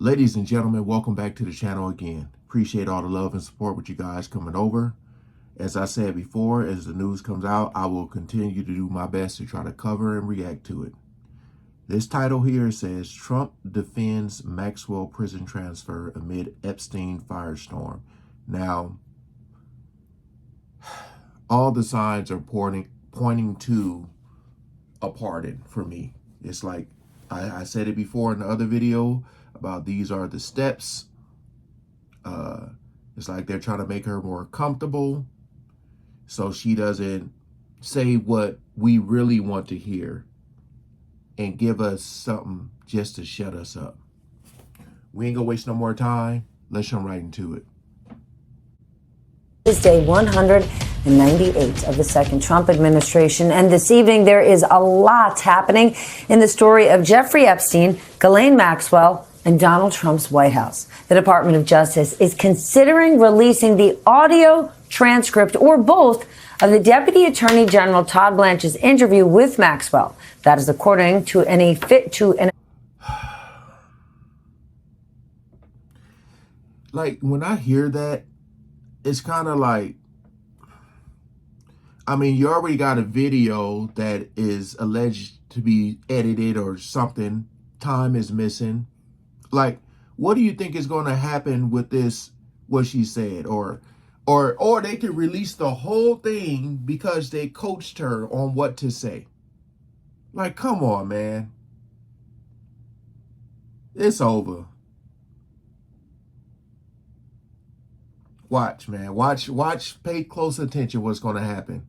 Ladies and gentlemen, welcome back to the channel again. Appreciate all the love and support with you guys coming over. As I said before, as the news comes out, I will continue to do my best to try to cover and react to it. This title here says, Trump defends Maxwell prison transfer amid Epstein firestorm. Now, all the signs are pointing to a pardon for me. It's like, I said it before in the other video about these are the steps. It's like they're trying to make her more comfortable so she doesn't say what we really want to hear and give us something just to shut us up. We ain't gonna waste no more time. Let's jump right into it. It's day 198 of the second Trump administration, and this evening there is a lot happening in the story of Jeffrey Epstein, Ghislaine Maxwell, and Donald Trump's White House. The Department of Justice is considering releasing the audio transcript or both of the Deputy Attorney General Todd Blanche's interview with Maxwell. That is according to Like, when I hear that, it's kind of like, I mean, you already got a video that is alleged to be edited or something. Time is missing. Like, what do you think is going to happen with this, what she said? Or they could release the whole thing because they coached her on what to say. Like, come on, man. It's over. Watch, man. Watch, pay close attention what's going to happen.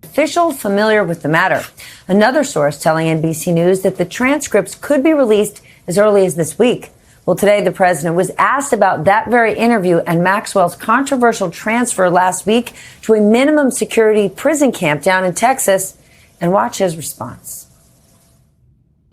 Official familiar with the matter. Another source telling NBC News that the transcripts could be released as early as this week. Well, today the president was asked about that very interview and Maxwell's controversial transfer last week to a minimum security prison camp down in Texas, and watch his response.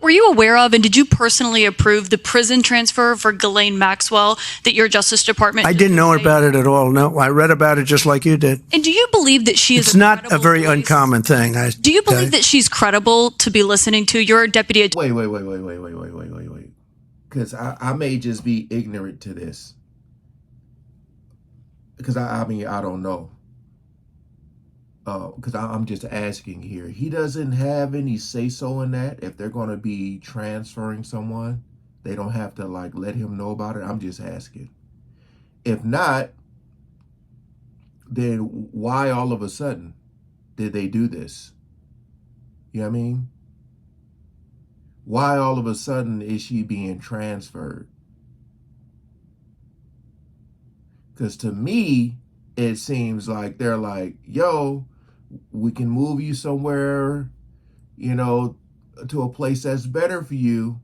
Were you aware of and did you personally approve the prison transfer for Ghislaine Maxwell that your Justice Department I didn't know about it at all. No, I read about it just like you did. And do you believe that she is It's not a very uncommon thing. Do you believe that she's credible to be listening to your deputy? Wait. Because I may just be ignorant to this. Because I mean, I don't know. Because I'm just asking here. He doesn't have any say-so in that. If they're going to be transferring someone, they don't have to, like, let him know about it. I'm just asking. If not, then why all of a sudden did they do this? You know what I mean? Why all of a sudden is she being transferred? Because to me, it seems like they're like, yo, we can move you somewhere, you know, to a place that's better for you.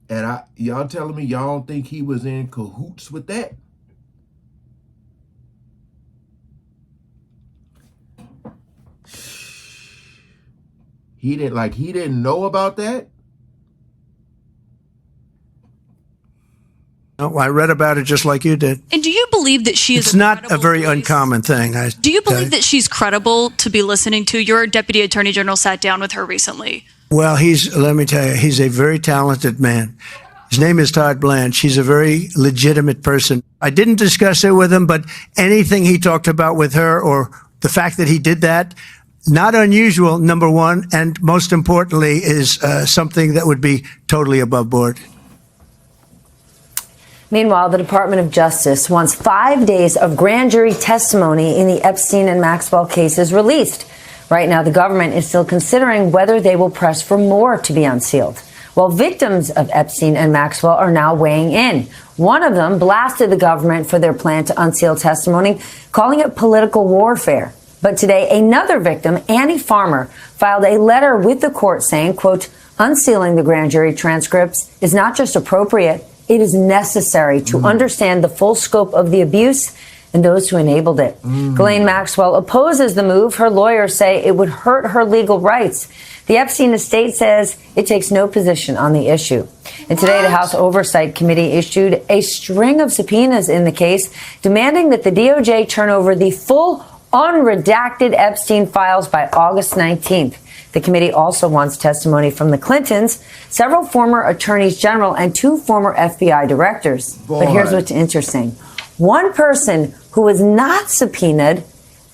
And y'all telling me y'all don't think he was in cahoots with that? He didn't know about that? No, I read about it just like you did. And do you believe that she is It's not a very uncommon thing. Do you believe that she's credible to be listening to? Your Deputy Attorney General sat down with her recently. Well, let me tell you, he's a very talented man. His name is Todd Blanche. He's a very legitimate person. I didn't discuss it with him, but anything he talked about with her or the fact that he did that, not unusual, number one, and most importantly is something that would be totally above board. Meanwhile, the Department of Justice wants 5 days of grand jury testimony in the Epstein and Maxwell cases released. Right now, the government is still considering whether they will press for more to be unsealed. While victims of Epstein and Maxwell are now weighing in. One of them blasted the government for their plan to unseal testimony, calling it political warfare. But today, another victim, Annie Farmer, filed a letter with the court saying, quote, unsealing the grand jury transcripts is not just appropriate, it is necessary to understand the full scope of the abuse and those who enabled it. Ghislaine Maxwell opposes the move. Her lawyers say it would hurt her legal rights. The Epstein estate says it takes no position on the issue. And today, the House Oversight Committee issued a string of subpoenas in the case, demanding that the DOJ turn over the full unredacted Epstein files by August 19th. The committee also wants testimony from the Clintons, several former attorneys general, and 2 former FBI directors. Boy. But here's what's interesting. One person who was not subpoenaed,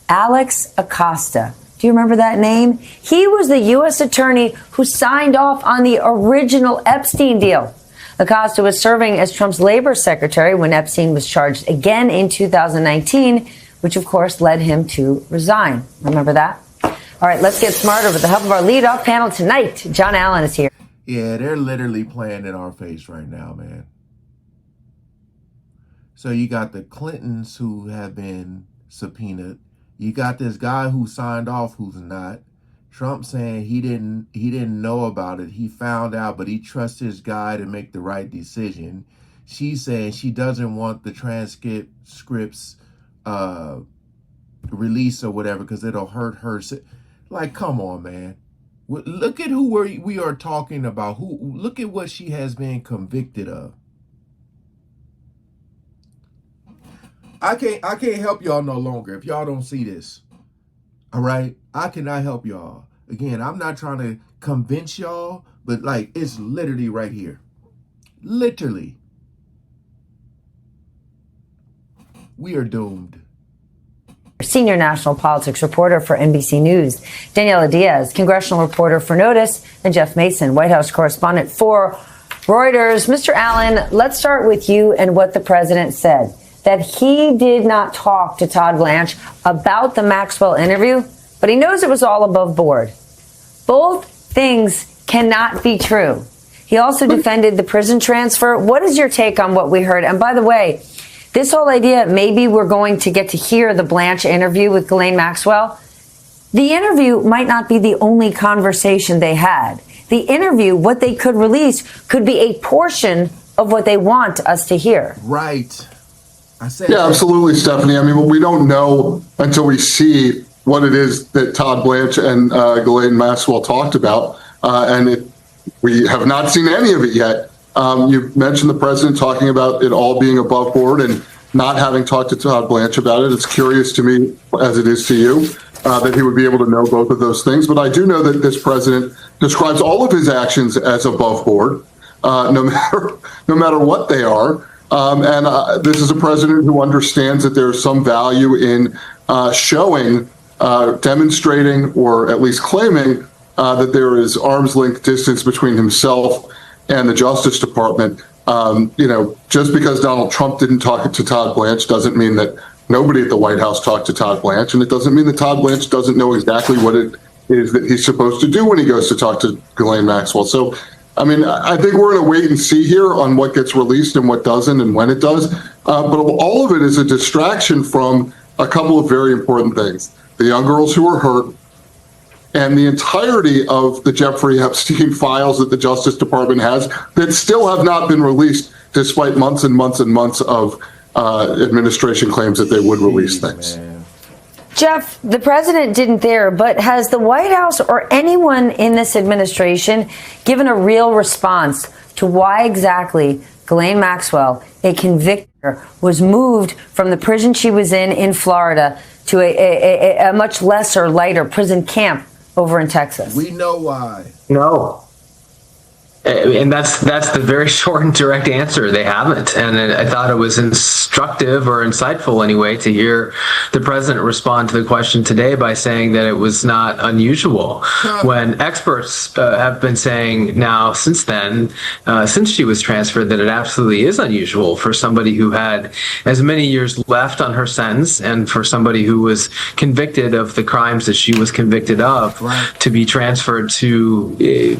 Alex Acosta. Do you remember that name? He was the U.S. attorney who signed off on the original Epstein deal. Acosta was serving as Trump's labor secretary when Epstein was charged again in 2019, which of course led him to resign. Remember that? All right, let's get smarter with the help of our lead-off panel tonight. John Allen is here. Yeah, they're literally playing in our face right now, man. So you got the Clintons who have been subpoenaed. You got this guy who signed off who's not. Trump saying he didn't know about it. He found out, but he trusts his guy to make the right decision. She's saying she doesn't want the transcripts released or whatever because it'll hurt her. Like, come on, man. Look at who we are talking about. Look at what she has been convicted of. I can't help y'all no longer if y'all don't see this. All right? I cannot help y'all. Again, I'm not trying to convince y'all, but like it's literally right here. Literally. We are doomed. Senior national politics reporter for NBC News, Daniela Diaz, congressional reporter for Notice, and Jeff Mason, White House correspondent for Reuters. Mr. Allen, let's start with you and what the president said, that he did not talk to Todd Blanche about the Maxwell interview, but he knows it was all above board. Both things cannot be true. He also defended the prison transfer. What is your take on what we heard? And by the way, this whole idea, maybe we're going to get to hear the Blanche interview with Ghislaine Maxwell. The interview might not be the only conversation they had. The interview, what they could release, could be a portion of what they want us to hear. Right. Yeah, absolutely, Stephanie. I mean, we don't know until we see what it is that Todd Blanche and Ghislaine Maxwell talked about, we have not seen any of it yet. You mentioned the president talking about it all being above board and not having talked to Todd Blanche about it. It's curious to me, as it is to you, that he would be able to know both of those things. But I do know that this president describes all of his actions as above board, no matter what they are. This is a president who understands that there's some value in showing, demonstrating, or at least claiming that there is arm's length distance between himself and the Justice Department. Just because Donald Trump didn't talk to Todd Blanche doesn't mean that nobody at the White House talked to Todd Blanche, and it doesn't mean that Todd Blanche doesn't know exactly what it is that he's supposed to do when he goes to talk to Ghislaine Maxwell. So, I mean, I think we're going to wait and see here on what gets released and what doesn't and when it does. But all of it is a distraction from a couple of very important things. The young girls who were hurt and the entirety of the Jeffrey Epstein files that the Justice Department has that still have not been released, despite months and months and months of administration claims that they would release things. Jeff, the president didn't there, but has the White House or anyone in this administration given a real response to why exactly Ghislaine Maxwell, a convictor, was moved from the prison she was in Florida to a much lesser, lighter prison camp over in Texas? We know why. No. And that's the very short and direct answer. They haven't. And I thought it was instructive or insightful anyway to hear the president respond to the question today by saying that it was not unusual when experts have been saying now since then, since she was transferred, that it absolutely is unusual for somebody who had as many years left on her sentence and for somebody who was convicted of the crimes that she was convicted of to be transferred to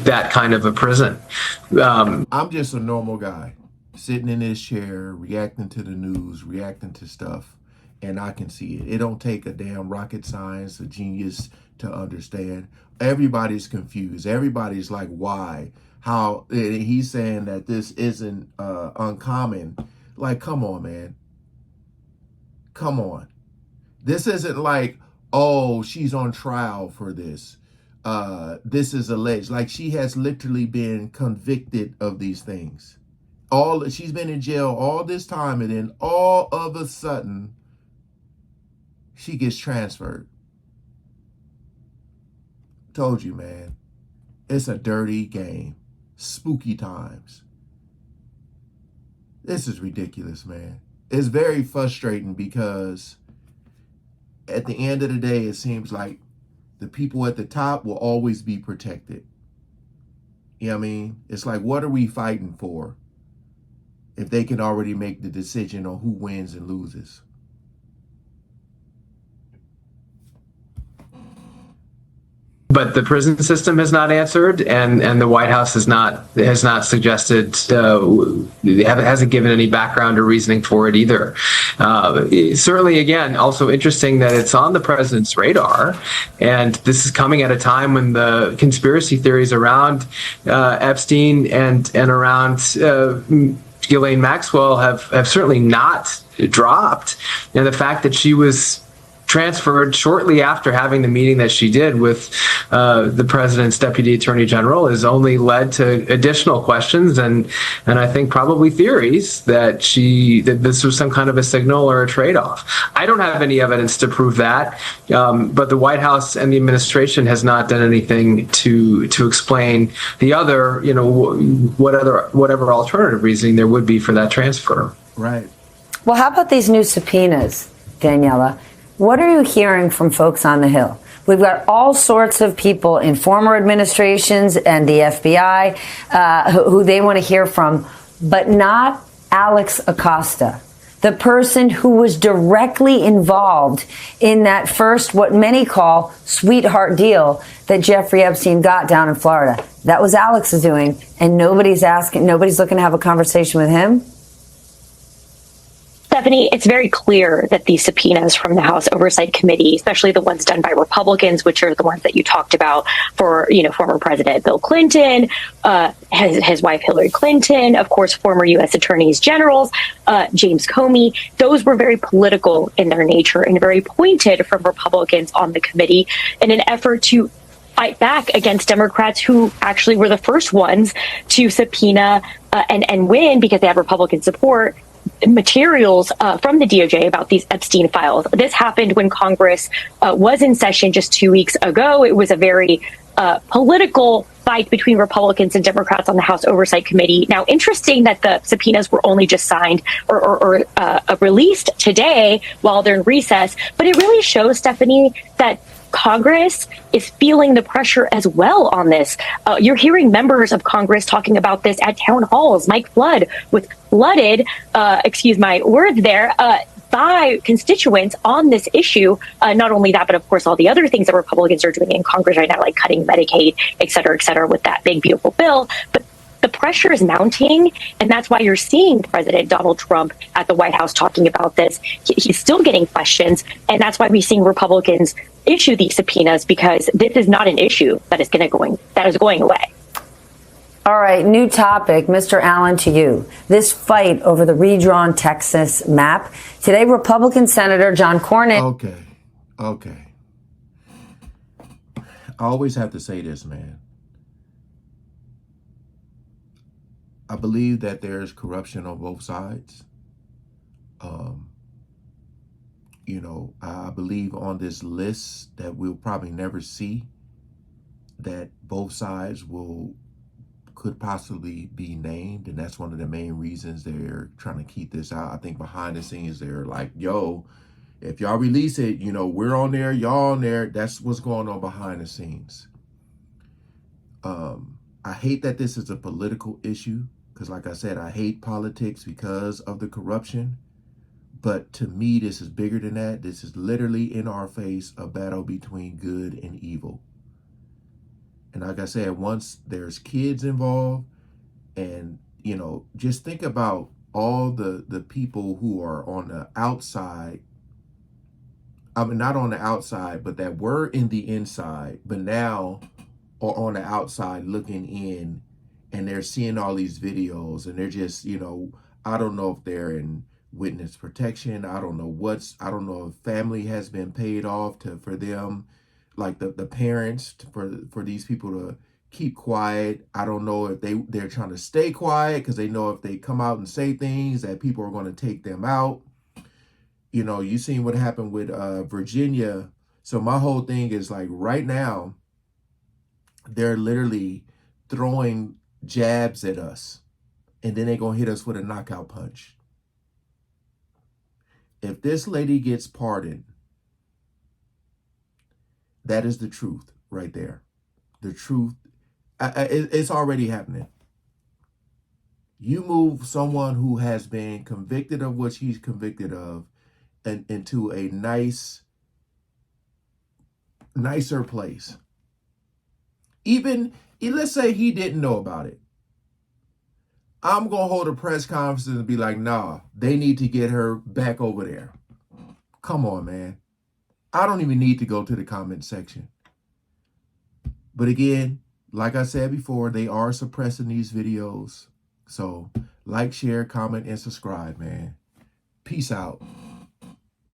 that kind of a prison. I'm just a normal guy sitting in this chair, reacting to the news, reacting to stuff, and I can see it. It don't take a damn rocket science, a genius to understand. Everybody's confused. Everybody's like, why? How? He's saying that this isn't uncommon. Like, come on, man. Come on. This isn't like, oh, she's on trial for this. This is alleged. Like, she has literally been convicted of these things. She's been in jail all this time, and then all of a sudden she gets transferred. Told you, man. It's a dirty game. Spooky times. This is ridiculous, man. It's very frustrating because at the end of the day, it seems like the people at the top will always be protected. You know what I mean? It's like, what are we fighting for if they can already make the decision on who wins and loses? But the prison system has not answered, and the White House has not suggested, hasn't given any background or reasoning for it either. Certainly, again, also interesting that it's on the president's radar, and this is coming at a time when the conspiracy theories around Epstein and around Ghislaine Maxwell have certainly not dropped, and the fact that she was transferred shortly after having the meeting that she did with the president's deputy attorney general has only led to additional questions and I think probably theories that this was some kind of a signal or a trade-off. I don't have any evidence to prove that, but the White House and the administration has not done anything to explain the other, whatever alternative reasoning there would be for that transfer. Right. Well, how about these new subpoenas, Daniela? What are you hearing from folks on the Hill? We've got all sorts of people in former administrations and the FBI who they want to hear from, but not Alex Acosta, the person who was directly involved in that first, what many call sweetheart deal that Jeffrey Epstein got down in Florida. That was Alex's doing, and nobody's looking to have a conversation with him. Stephanie, it's very clear that these subpoenas from the House Oversight Committee, especially the ones done by Republicans, which are the ones that you talked about for, former President Bill Clinton, his wife Hillary Clinton, of course, former U.S. attorneys generals, James Comey, those were very political in their nature and very pointed from Republicans on the committee in an effort to fight back against Democrats who actually were the first ones to subpoena and win because they have Republican support materials from the DOJ about these Epstein files. This happened when Congress was in session just 2 weeks ago. It was a very political fight between Republicans and Democrats on the House Oversight Committee. Now, interesting that the subpoenas were only just signed or released today while they're in recess, but it really shows, Stephanie, that Congress is feeling the pressure as well on this. You're hearing members of Congress talking about this at town halls. Mike Flood was flooded, excuse my words there, by constituents on this issue. Not only that, but of course, all the other things that Republicans are doing in Congress right now, like cutting Medicaid, et cetera, with that big, beautiful bill. But the pressure is mounting, and that's why you're seeing President Donald Trump at the White House talking about this. He's still getting questions, and that's why we're seeing Republicans issue these subpoenas, because this is not an issue that is going away. All right, new topic, Mr. Allen, to you. This fight over the redrawn Texas map. Today, Republican Senator John Cornyn. Okay. I always have to say this, man. I believe that there's corruption on both sides. I believe on this list that we'll probably never see, that both sides could possibly be named, and that's one of the main reasons they're trying to keep this out. I think behind the scenes they're like, yo, if y'all release it, we're on there, y'all on there. That's what's going on behind the scenes. I hate that this is a political issue, because like I said, I hate politics because of the corruption. But to me, this is bigger than that. This is literally in our face, a battle between good and evil. And like I said, once there's kids involved, and, just think about all the people who are on the outside. I mean, not on the outside, but that were in the inside, but now are on the outside looking in, and they're seeing all these videos, and they're just, I don't know if they're in witness protection. I don't know if family has been paid off for them, like the parents, for these people to keep quiet. I don't know if they're trying to stay quiet because they know if they come out and say things that people are going to take them out. You seen what happened with Virginia. So my whole thing is like, right now, They're literally throwing jabs at us, and then they're going to hit us with a knockout punch. If this lady gets pardoned, that is the truth right there. The truth, it's already happening. You move someone who has been convicted of what she's convicted of and into a nicer place. Even, let's say he didn't know about it. I'm going to hold a press conference and be like, nah, they need to get her back over there. Come on, man. I don't even need to go to the comment section. But again, like I said before, they are suppressing these videos. So like, share, comment, and subscribe, man. Peace out.